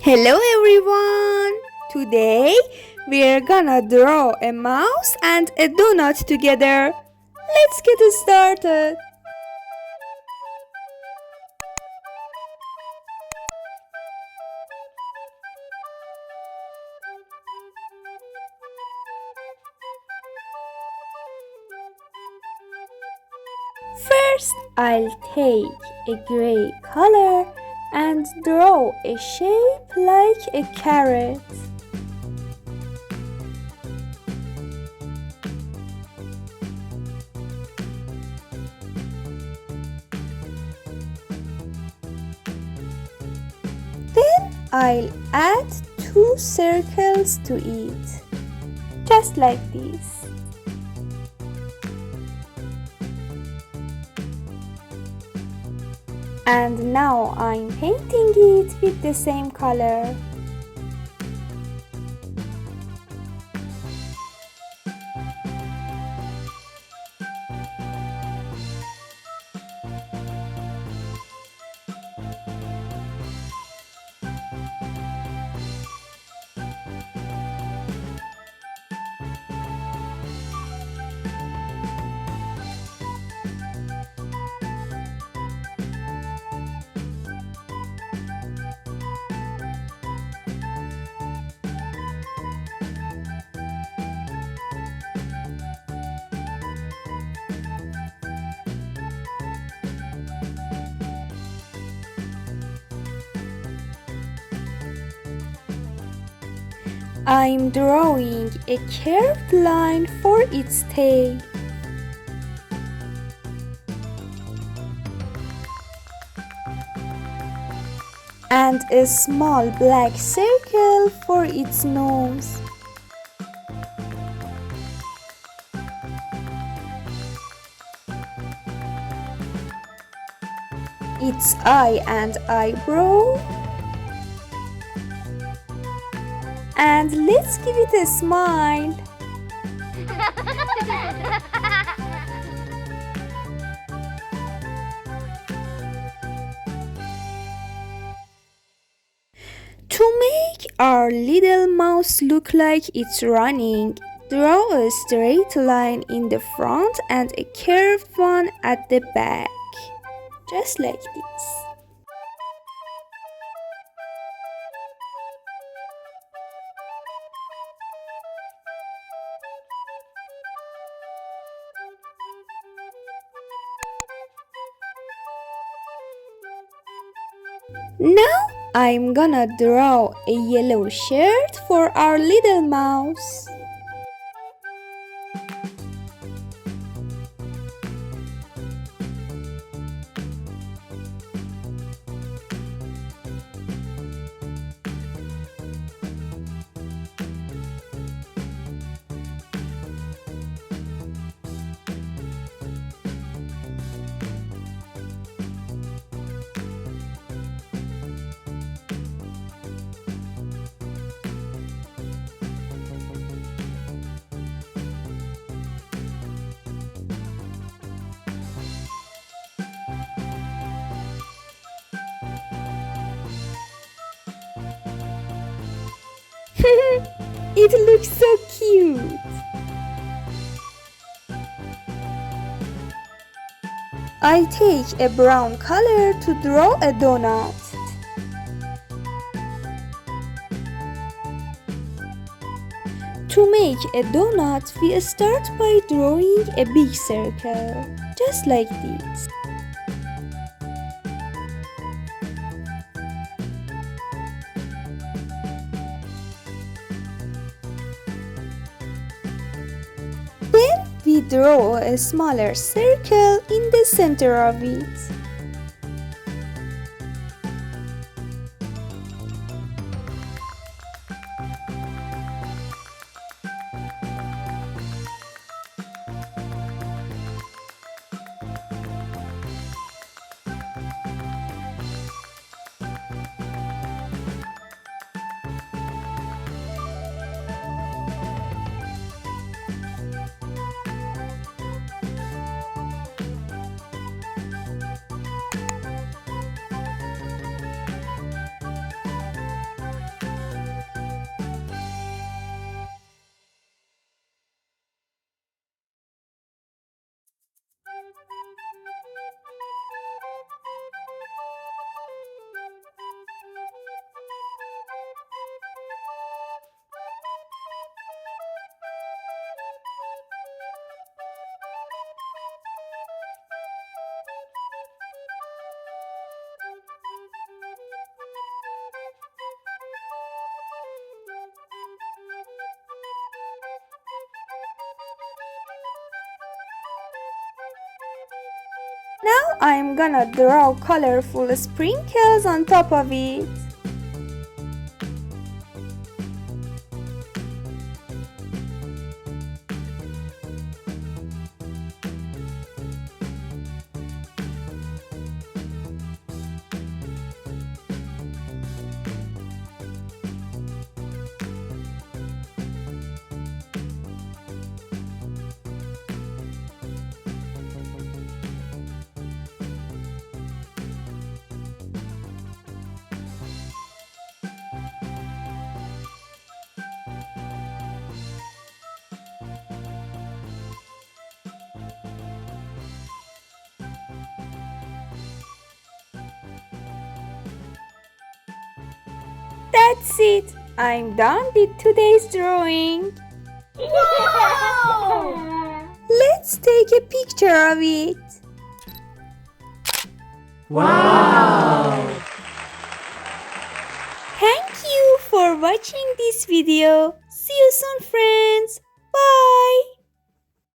Hello everyone! Today we're gonna draw a mouse and a donut together. Let's get started. First, I'll take a gray color and draw a shape like a carrot. Then I'll add 2 circles to it, just like this. And now I'm painting it with the same color. I'm drawing a curved line for its tail. And a small black circle for its nose. Its eye and eyebrow. And let's give it a smile. To make our little mouse look like it's running, draw a straight line in the front and a curved one at the back, just like this. Now I'm gonna draw a yellow shirt for our little mouse. It looks so cute. I take a brown color to draw a donut. To make a donut, we start by drawing a big circle, just like this. Then we draw a smaller circle in the center of it. Now I'm gonna draw colorful sprinkles on top of it. That's it. I'm done with today's drawing. Wow! Let's take a picture of it. Wow! Thank you for watching this video. See you soon, friends. Bye.